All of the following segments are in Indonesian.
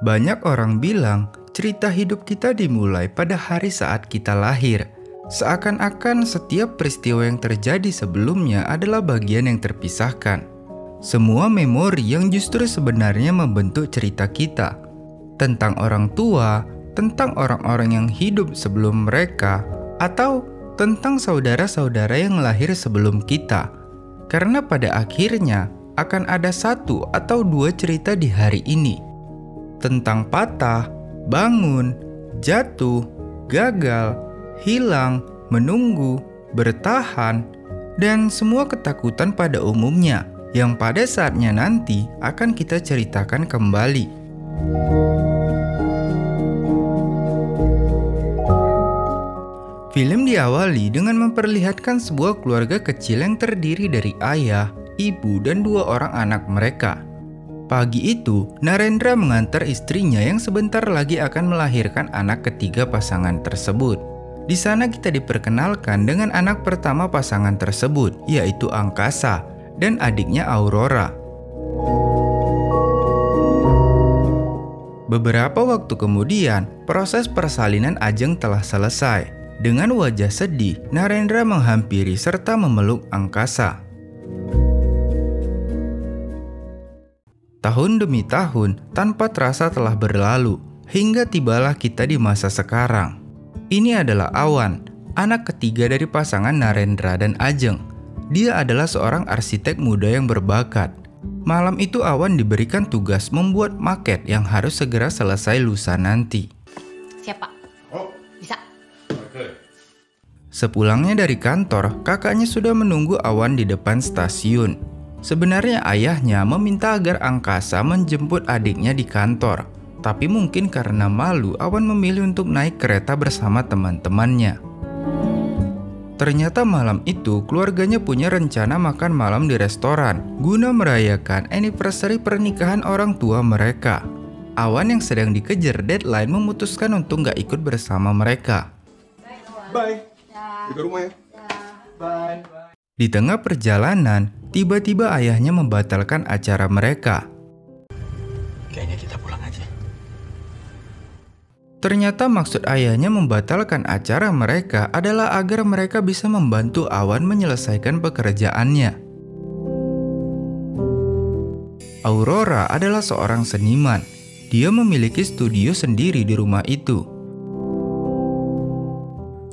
Banyak orang bilang cerita hidup kita dimulai pada hari saat kita lahir. Seakan-akan setiap peristiwa yang terjadi sebelumnya adalah bagian yang terpisahkan. Semua memori yang justru sebenarnya membentuk cerita kita. Tentang orang tua, tentang orang-orang yang hidup sebelum mereka, atau tentang saudara-saudara yang lahir sebelum kita. Karena pada akhirnya akan ada satu atau dua cerita di hari ini. Tentang patah, bangun, jatuh, gagal, hilang, menunggu, bertahan, dan semua ketakutan pada umumnya yang pada saatnya nanti akan kita ceritakan kembali. Film diawali dengan memperlihatkan sebuah keluarga kecil yang terdiri dari ayah, ibu, dan dua orang anak mereka. Pagi itu, Narendra mengantar istrinya yang sebentar lagi akan melahirkan anak ketiga pasangan tersebut. Di sana kita diperkenalkan dengan anak pertama pasangan tersebut, yaitu Angkasa dan adiknya Aurora. Beberapa waktu kemudian, proses persalinan Ajeng telah selesai. Dengan wajah sedih, Narendra menghampiri serta memeluk Angkasa. Tahun demi tahun, tanpa terasa telah berlalu, hingga tibalah kita di masa sekarang. Ini adalah Awan, anak ketiga dari pasangan Narendra dan Ajeng. Dia adalah seorang arsitek muda yang berbakat. Malam itu Awan diberikan tugas membuat maket yang harus segera selesai lusa nanti. Siapa? Oh, Bisa. oke. Sepulangnya dari kantor, kakaknya sudah menunggu Awan di depan stasiun. Sebenarnya ayahnya meminta agar Angkasa menjemput adiknya di kantor, tapi mungkin karena malu Awan memilih untuk naik kereta bersama teman-temannya. Ternyata malam itu keluarganya punya rencana makan malam di restoran guna merayakan anniversary pernikahan orang tua mereka. Awan yang sedang dikejar deadline memutuskan untuk gak ikut bersama mereka. Bye. Jaga rumah ya. Bye. Di tengah perjalanan, tiba-tiba ayahnya membatalkan acara mereka. Kayaknya kita pulang aja. Ternyata maksud ayahnya membatalkan acara mereka adalah agar mereka bisa membantu Awan menyelesaikan pekerjaannya. Aurora adalah seorang seniman. Dia memiliki studio sendiri di rumah itu.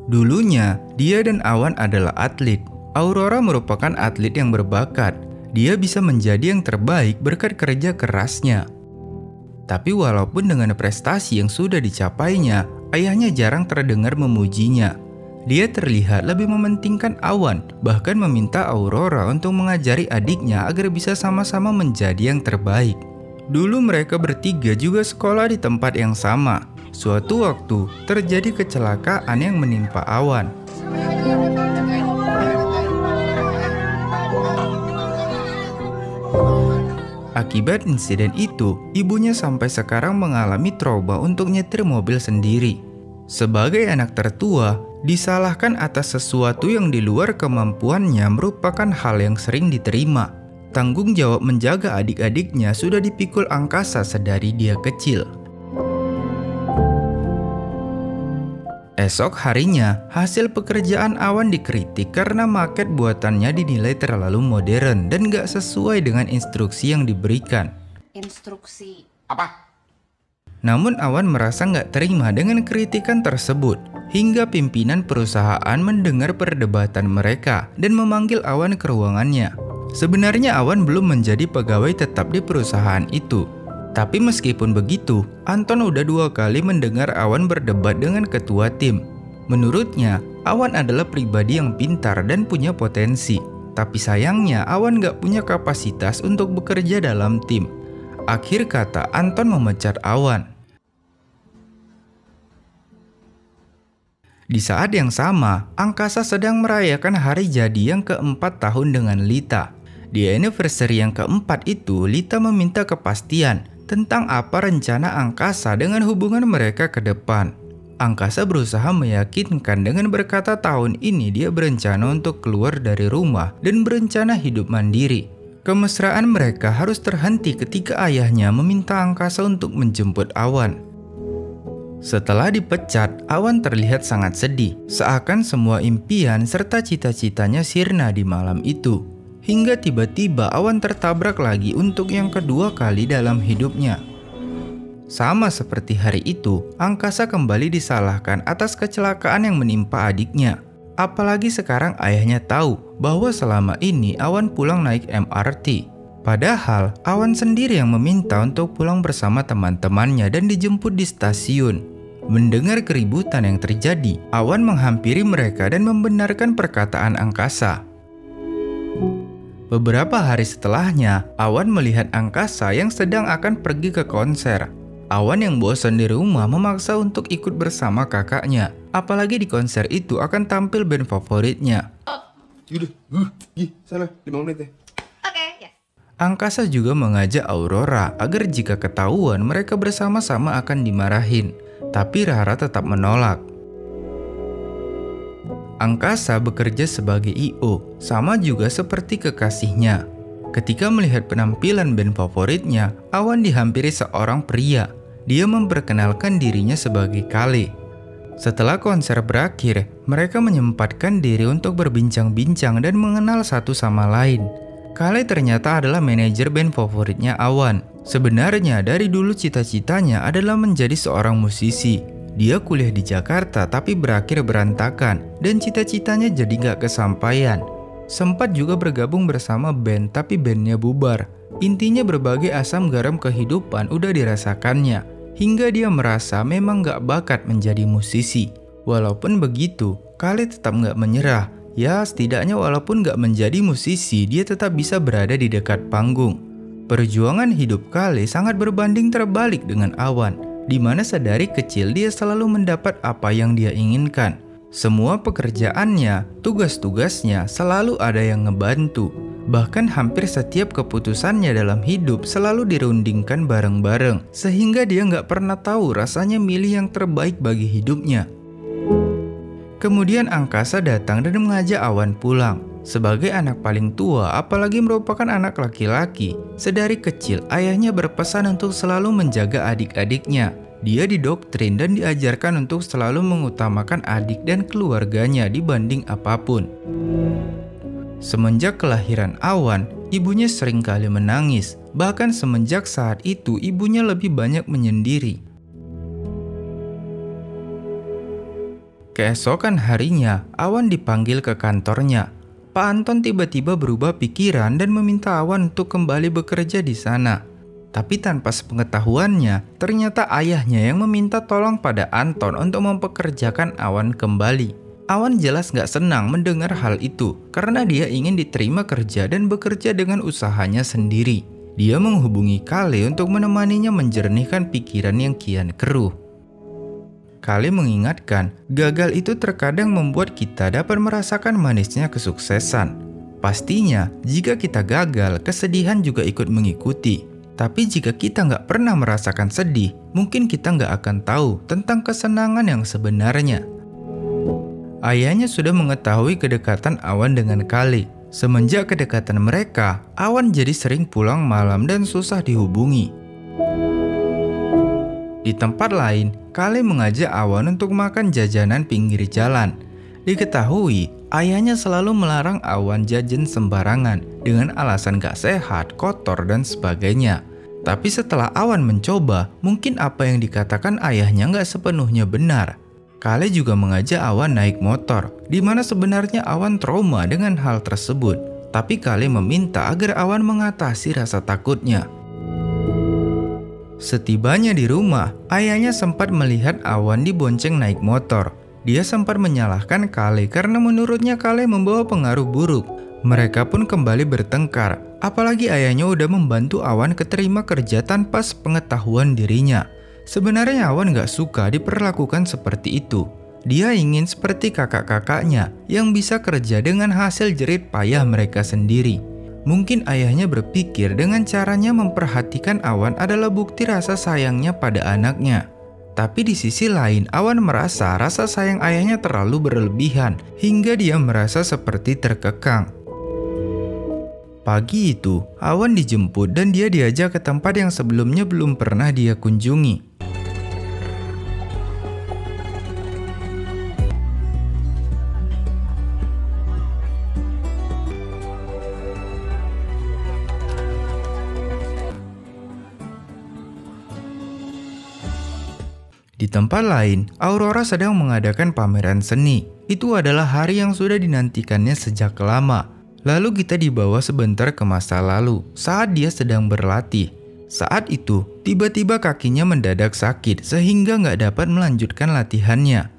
Dulunya, dia dan Awan adalah atlet. Aurora merupakan atlet yang berbakat. Dia bisa menjadi yang terbaik berkat kerja kerasnya. Tapi walaupun dengan prestasi yang sudah dicapainya, ayahnya jarang terdengar memujinya. Dia terlihat lebih mementingkan Awan, bahkan meminta Aurora untuk mengajari adiknya agar bisa sama-sama menjadi yang terbaik. Dulu mereka bertiga juga sekolah di tempat yang sama. Suatu waktu, terjadi kecelakaan yang menimpa Awan. Akibat insiden itu, ibunya sampai sekarang mengalami trauma untuk nyetir mobil sendiri. Sebagai anak tertua, disalahkan atas sesuatu yang di luar kemampuannya merupakan hal yang sering diterima. Tanggung jawab menjaga adik-adiknya sudah dipikul Angkasa sedari dia kecil. Esok harinya, hasil pekerjaan Awan dikritik karena maket buatannya dinilai terlalu modern dan gak sesuai dengan instruksi yang diberikan. Instruksi. Apa? Namun Awan merasa gak terima dengan kritikan tersebut, hingga pimpinan perusahaan mendengar perdebatan mereka dan memanggil Awan ke ruangannya. Sebenarnya Awan belum menjadi pegawai tetap di perusahaan itu. Tapi meskipun begitu, Anton udah 2 kali mendengar Awan berdebat dengan ketua tim. Menurutnya, Awan adalah pribadi yang pintar dan punya potensi. Tapi sayangnya, Awan gak punya kapasitas untuk bekerja dalam tim. Akhir kata, Anton memecat Awan. Di saat yang sama, Angkasa sedang merayakan hari jadi yang keempat tahun dengan Lita. Di anniversary yang keempat itu, Lita meminta kepastian tentang apa rencana Angkasa dengan hubungan mereka ke depan. Angkasa berusaha meyakinkan dengan berkata tahun ini dia berencana untuk keluar dari rumah dan berencana hidup mandiri. Kemesraan mereka harus terhenti ketika ayahnya meminta angkasa untuk menjemput Awan. Setelah dipecat, Awan terlihat sangat sedih, seakan semua impian serta cita-citanya sirna di malam itu. Hingga tiba-tiba Awan tertabrak lagi untuk yang kedua kali dalam hidupnya. Sama seperti hari itu, angkasa kembali disalahkan atas kecelakaan yang menimpa adiknya. Apalagi sekarang ayahnya tahu bahwa selama ini Awan pulang naik MRT. Padahal Awan sendiri yang meminta untuk pulang bersama teman-temannya dan dijemput di stasiun. Mendengar keributan yang terjadi, Awan menghampiri mereka dan membenarkan perkataan angkasa. Beberapa hari setelahnya, Awan melihat angkasa yang sedang akan pergi ke konser. Awan yang bosan di rumah memaksa untuk ikut bersama kakaknya. Apalagi di konser itu akan tampil band favoritnya. Yaudah, sana 5 menit ya. Oke, ya. Angkasa juga mengajak Aurora agar jika ketahuan mereka bersama-sama akan dimarahin. Tapi Rara tetap menolak. Angkasa bekerja sebagai I.O, sama juga seperti kekasihnya. Ketika melihat penampilan band favoritnya, Awan dihampiri seorang pria. Dia memperkenalkan dirinya sebagai Kale. Setelah konser berakhir, mereka menyempatkan diri untuk berbincang-bincang dan mengenal satu sama lain. Kale ternyata adalah manajer band favoritnya Awan. Sebenarnya dari dulu cita-citanya adalah menjadi seorang musisi. Dia kuliah di Jakarta tapi berakhir berantakan dan cita-citanya jadi gak kesampaian. Sempat juga bergabung bersama band tapi bandnya bubar. Intinya berbagai asam garam kehidupan udah dirasakannya. Hingga dia merasa memang gak bakat menjadi musisi. Walaupun begitu, Kale tetap gak menyerah. Ya setidaknya walaupun gak menjadi musisi, dia tetap bisa berada di dekat panggung. Perjuangan hidup Kale sangat berbanding terbalik dengan Awan, di mana sedari kecil dia selalu mendapat apa yang dia inginkan. Semua pekerjaannya, tugas-tugasnya selalu ada yang ngebantu. Bahkan hampir setiap keputusannya dalam hidup selalu dirundingkan bareng-bareng, sehingga dia nggak pernah tahu rasanya milih yang terbaik bagi hidupnya. Kemudian angkasa datang dan mengajak Awan pulang. Sebagai anak paling tua, apalagi merupakan anak laki-laki, sedari kecil ayahnya berpesan untuk selalu menjaga adik-adiknya. Dia didoktrin dan diajarkan untuk selalu mengutamakan adik dan keluarganya dibanding apapun. Semenjak kelahiran Awan, ibunya sering kali menangis. Bahkan semenjak saat itu, ibunya lebih banyak menyendiri. Keesokan harinya, Awan dipanggil ke kantornya. Pak Anton tiba-tiba berubah pikiran dan meminta Awan untuk kembali bekerja di sana. Tapi tanpa sepengetahuannya, ternyata ayahnya yang meminta tolong pada Anton untuk mempekerjakan Awan kembali. Awan jelas gak senang mendengar hal itu karena dia ingin diterima kerja dan bekerja dengan usahanya sendiri. Dia menghubungi Kale untuk menemaninya menjernihkan pikiran yang kian keruh. Kale mengingatkan, gagal itu terkadang membuat kita dapat merasakan manisnya kesuksesan. Pastinya, jika kita gagal, kesedihan juga ikut mengikuti. Tapi jika kita nggak pernah merasakan sedih, mungkin kita nggak akan tahu tentang kesenangan yang sebenarnya. Ayahnya sudah mengetahui kedekatan Awan dengan Kale. Semenjak kedekatan mereka, Awan jadi sering pulang malam dan susah dihubungi. Di tempat lain, Kale mengajak Awan untuk makan jajanan pinggir jalan. Diketahui, ayahnya selalu melarang Awan jajan sembarangan dengan alasan gak sehat, kotor, dan sebagainya. Tapi setelah Awan mencoba, mungkin apa yang dikatakan ayahnya gak sepenuhnya benar. Kale juga mengajak Awan naik motor, di mana sebenarnya Awan trauma dengan hal tersebut. Tapi Kale meminta agar Awan mengatasi rasa takutnya. Setibanya di rumah, ayahnya sempat melihat Awan dibonceng naik motor. Dia sempat menyalahkan Kale karena menurutnya Kale membawa pengaruh buruk. Mereka pun kembali bertengkar, apalagi ayahnya udah membantu Awan keterima kerja tanpa sepengetahuan dirinya. Sebenarnya Awan gak suka diperlakukan seperti itu. Dia ingin seperti kakak-kakaknya yang bisa kerja dengan hasil jerit payah mereka sendiri. Mungkin ayahnya berpikir dengan caranya memperhatikan Awan adalah bukti rasa sayangnya pada anaknya. Tapi di sisi lain, Awan merasa rasa sayang ayahnya terlalu berlebihan hingga dia merasa seperti terkekang. Pagi itu, Awan dijemput dan dia diajak ke tempat yang sebelumnya belum pernah dia kunjungi. Di tempat lain, Aurora sedang mengadakan pameran seni. Itu adalah hari yang sudah dinantikannya sejak lama. Lalu kita dibawa sebentar ke masa lalu, saat dia sedang berlatih. Saat itu, tiba-tiba kakinya mendadak sakit sehingga nggak dapat melanjutkan latihannya.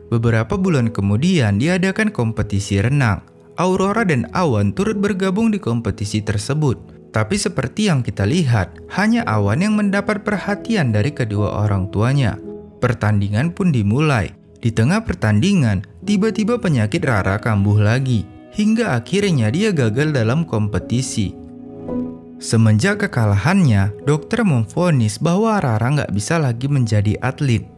Beberapa bulan kemudian diadakan kompetisi renang. Aurora dan Awan turut bergabung di kompetisi tersebut. Tapi seperti yang kita lihat, hanya Awan yang mendapat perhatian dari kedua orang tuanya. Pertandingan pun dimulai. Di tengah pertandingan, tiba-tiba penyakit Rara kambuh lagi. Hingga akhirnya dia gagal dalam kompetisi. Semenjak kekalahannya, dokter memvonis bahwa Rara nggak bisa lagi menjadi atlet.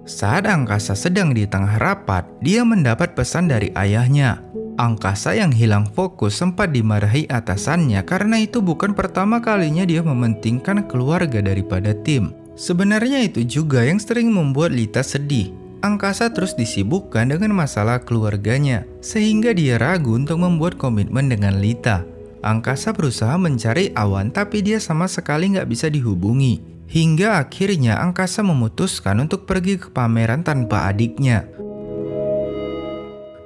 Saat Angkasa sedang di tengah rapat, dia mendapat pesan dari ayahnya. Angkasa yang hilang fokus sempat dimarahi atasannya karena itu bukan pertama kalinya dia mementingkan keluarga daripada tim. Sebenarnya itu juga yang sering membuat Lita sedih. Angkasa terus disibukkan dengan masalah keluarganya, sehingga dia ragu untuk membuat komitmen dengan Lita. Angkasa berusaha mencari Awan tapi dia sama sekali nggak bisa dihubungi. Hingga akhirnya Angkasa memutuskan untuk pergi ke pameran tanpa adiknya.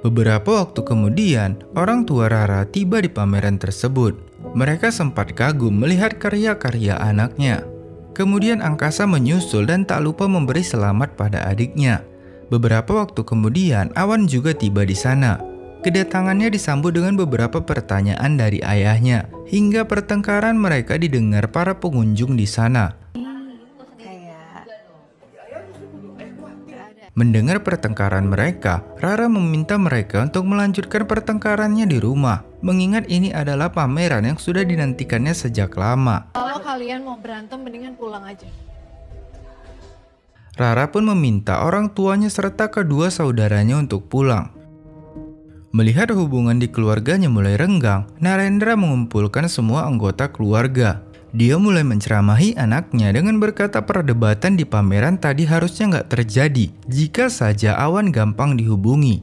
Beberapa waktu kemudian, orang tua Rara tiba di pameran tersebut. Mereka sempat kagum melihat karya-karya anaknya. Kemudian Angkasa menyusul dan tak lupa memberi selamat pada adiknya. Beberapa waktu kemudian, Awan juga tiba di sana. Kedatangannya disambut dengan beberapa pertanyaan dari ayahnya, hingga pertengkaran mereka didengar para pengunjung di sana. Mendengar pertengkaran mereka, Rara meminta mereka untuk melanjutkan pertengkarannya di rumah, mengingat ini adalah pameran yang sudah dinantikannya sejak lama. Kalau kalian mau berantem, mendingan pulang aja. Rara pun meminta orang tuanya serta kedua saudaranya untuk pulang. Melihat hubungan di keluarganya mulai renggang, Narendra mengumpulkan semua anggota keluarga. Dia mulai menceramahi anaknya dengan berkata perdebatan di pameran tadi harusnya nggak terjadi jika saja Awan gampang dihubungi.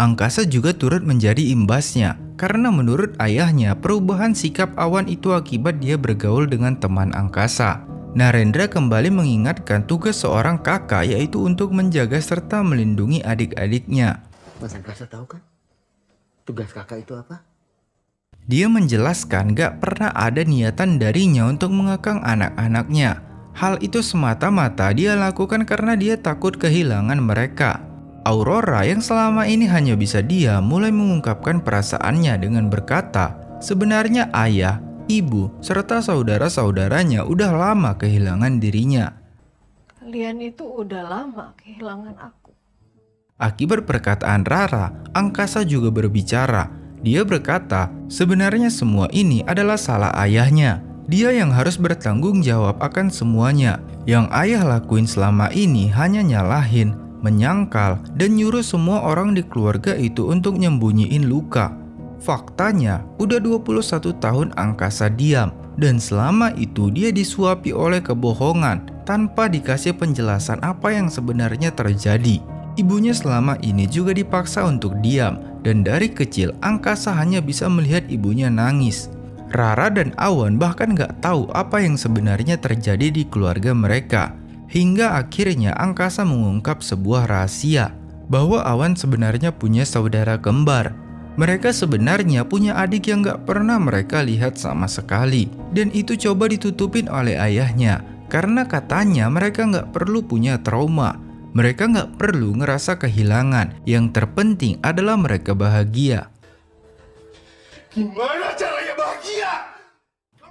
Angkasa juga turut menjadi imbasnya karena menurut ayahnya perubahan sikap Awan itu akibat dia bergaul dengan teman Angkasa. Narendra kembali mengingatkan tugas seorang kakak yaitu untuk menjaga serta melindungi adik-adiknya. Mas Angkasa tahu kan tugas kakak itu apa? Dia menjelaskan gak pernah ada niatan darinya untuk mengekang anak-anaknya. Hal itu semata-mata dia lakukan karena dia takut kehilangan mereka. Aurora yang selama ini hanya bisa diam mulai mengungkapkan perasaannya dengan berkata, sebenarnya ayah, ibu, serta saudara-saudaranya udah lama kehilangan dirinya. Kalian itu udah lama kehilangan aku. Akibat perkataan Rara, Angkasa juga berbicara. Dia berkata, sebenarnya semua ini adalah salah ayahnya. Dia yang harus bertanggung jawab akan semuanya. Yang ayah lakuin selama ini hanya nyalahin, menyangkal, dan nyuruh semua orang di keluarga itu untuk nyembunyiin luka. Faktanya, udah 21 tahun Angkasa diam. Dan selama itu dia disuapi oleh kebohongan tanpa dikasih penjelasan apa yang sebenarnya terjadi. Ibunya selama ini juga dipaksa untuk diam, dan dari kecil Angkasa hanya bisa melihat ibunya nangis. Rara dan Awan bahkan gak tahu apa yang sebenarnya terjadi di keluarga mereka. Hingga akhirnya Angkasa mengungkap sebuah rahasia, bahwa Awan sebenarnya punya saudara kembar. Mereka sebenarnya punya adik yang gak pernah mereka lihat sama sekali, dan itu coba ditutupin oleh ayahnya, karena katanya mereka gak perlu punya trauma. Mereka nggak perlu ngerasa kehilangan. Yang terpenting adalah mereka bahagia. Gimana caranya bahagia?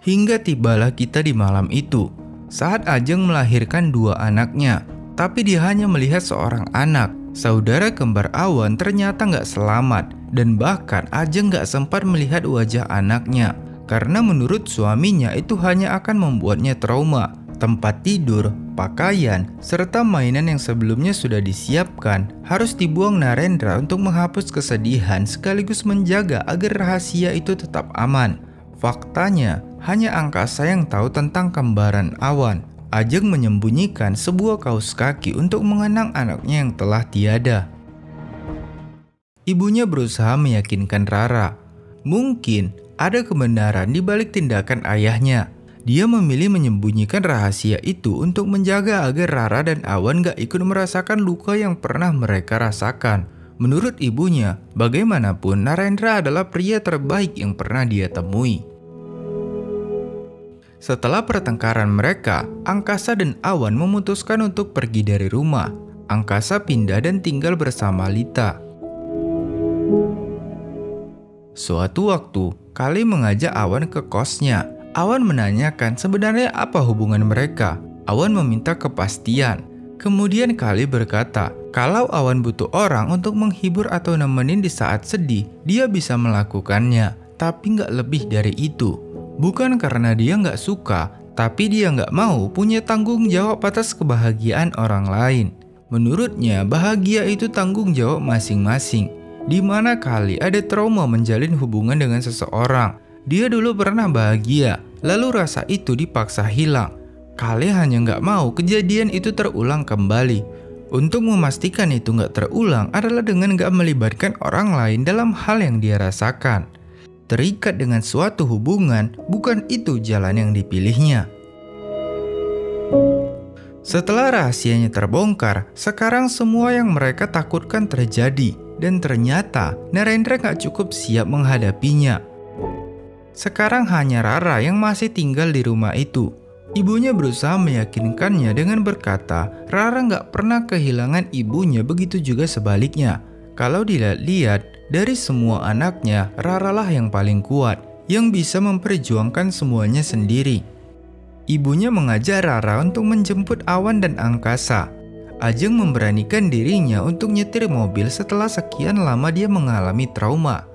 Hingga tibalah kita di malam itu. Saat Ajeng melahirkan dua anaknya. Tapi dia hanya melihat seorang anak. Saudara kembar Awan ternyata nggak selamat. Dan bahkan Ajeng nggak sempat melihat wajah anaknya. Karena menurut suaminya itu hanya akan membuatnya trauma. Tempat tidur, pakaian, serta mainan yang sebelumnya sudah disiapkan harus dibuang Narendra untuk menghapus kesedihan sekaligus menjaga agar rahasia itu tetap aman. Faktanya, hanya angkasa yang tahu tentang kembaran Awan. Ajeng menyembunyikan sebuah kaos kaki untuk mengenang anaknya yang telah tiada. Ibunya berusaha meyakinkan Rara. Mungkin ada kebenaran di balik tindakan ayahnya. Dia memilih menyembunyikan rahasia itu untuk menjaga agar Rara dan Awan gak ikut merasakan luka yang pernah mereka rasakan. Menurut ibunya, bagaimanapun Narendra adalah pria terbaik yang pernah dia temui. Setelah pertengkaran mereka, Angkasa dan Awan memutuskan untuk pergi dari rumah. Angkasa pindah dan tinggal bersama Lita. Suatu waktu, Kali mengajak Awan ke kosnya. Awan menanyakan sebenarnya apa hubungan mereka. Awan meminta kepastian. Kemudian Kali berkata, kalau Awan butuh orang untuk menghibur atau nemenin di saat sedih, dia bisa melakukannya. Tapi nggak lebih dari itu. Bukan karena dia nggak suka, tapi dia nggak mau punya tanggung jawab atas kebahagiaan orang lain. Menurutnya, bahagia itu tanggung jawab masing-masing. Di mana Kali ada trauma menjalin hubungan dengan seseorang. Dia dulu pernah bahagia, lalu rasa itu dipaksa hilang. Kali hanya nggak mau kejadian itu terulang kembali. Untuk memastikan itu nggak terulang adalah dengan nggak melibatkan orang lain dalam hal yang dia rasakan. Terikat dengan suatu hubungan, bukan itu jalan yang dipilihnya. Setelah rahasianya terbongkar, sekarang semua yang mereka takutkan terjadi. Dan ternyata Narendra gak cukup siap menghadapinya. Sekarang hanya Rara yang masih tinggal di rumah itu. Ibunya berusaha meyakinkannya dengan berkata, Rara gak pernah kehilangan ibunya, begitu juga sebaliknya. Kalau dilihat-lihat, dari semua anaknya, Rara lah yang paling kuat, yang bisa memperjuangkan semuanya sendiri. Ibunya mengajak Rara untuk menjemput Awan dan Angkasa. Ajeng memberanikan dirinya untuk nyetir mobil setelah sekian lama dia mengalami trauma.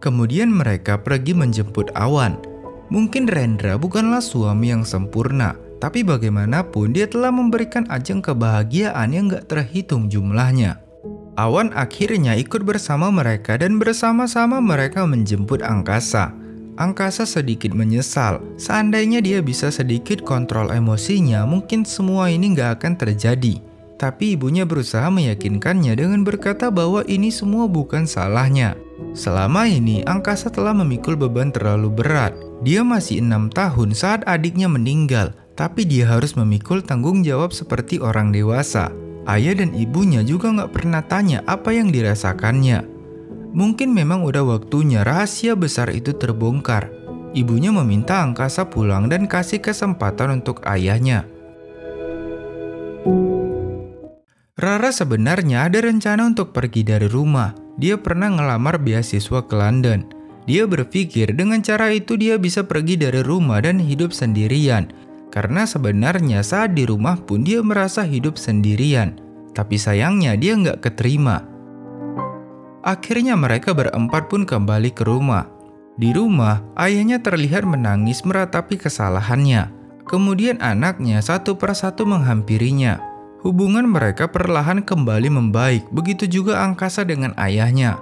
Kemudian mereka pergi menjemput Awan. Mungkin Rendra bukanlah suami yang sempurna, tapi bagaimanapun dia telah memberikan Ajeng kebahagiaan yang gak terhitung jumlahnya. Awan akhirnya ikut bersama mereka dan bersama-sama mereka menjemput Angkasa. Angkasa sedikit menyesal, seandainya dia bisa sedikit kontrol emosinya, mungkin semua ini gak akan terjadi. Tapi ibunya berusaha meyakinkannya dengan berkata bahwa ini semua bukan salahnya. Selama ini, Angkasa telah memikul beban terlalu berat. Dia masih 6 tahun saat adiknya meninggal, tapi dia harus memikul tanggung jawab seperti orang dewasa. Ayah dan ibunya juga gak pernah tanya apa yang dirasakannya. Mungkin memang udah waktunya rahasia besar itu terbongkar. Ibunya meminta Angkasa pulang dan kasih kesempatan untuk ayahnya. Rara sebenarnya ada rencana untuk pergi dari rumah. Dia pernah ngelamar beasiswa ke London. Dia berpikir dengan cara itu dia bisa pergi dari rumah dan hidup sendirian. Karena sebenarnya saat di rumah pun dia merasa hidup sendirian. Tapi sayangnya dia nggak keterima. Akhirnya mereka berempat pun kembali ke rumah. Di rumah, ayahnya terlihat menangis meratapi kesalahannya. Kemudian anaknya satu persatu menghampirinya. Hubungan mereka perlahan kembali membaik, begitu juga Angkasa dengan ayahnya.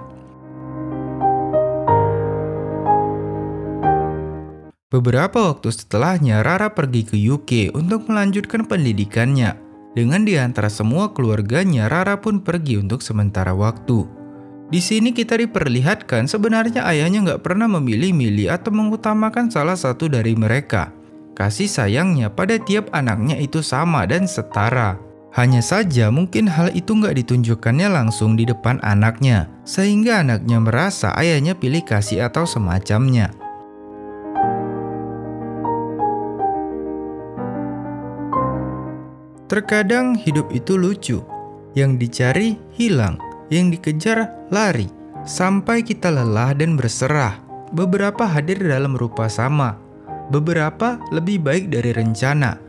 Beberapa waktu setelahnya, Rara pergi ke UK untuk melanjutkan pendidikannya. Dengan di antara semua keluarganya, Rara pun pergi untuk sementara waktu. Di sini kita diperlihatkan sebenarnya ayahnya nggak pernah memilih-milih atau mengutamakan salah satu dari mereka. Kasih sayangnya pada tiap anaknya itu sama dan setara. Hanya saja mungkin hal itu nggak ditunjukkannya langsung di depan anaknya, sehingga anaknya merasa ayahnya pilih kasih atau semacamnya. Terkadang hidup itu lucu, yang dicari hilang, yang dikejar lari, sampai kita lelah dan berserah. Beberapa hadir dalam rupa sama, beberapa lebih baik dari rencana.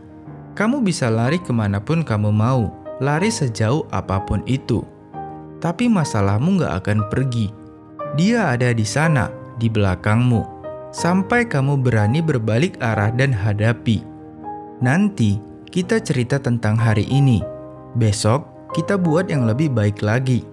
Kamu bisa lari kemanapun kamu mau, lari sejauh apapun itu. Tapi masalahmu gak akan pergi. Dia ada di sana, di belakangmu, sampai kamu berani berbalik arah dan hadapi. Nanti, Kita cerita tentang hari ini. Besok kita buat yang lebih baik lagi.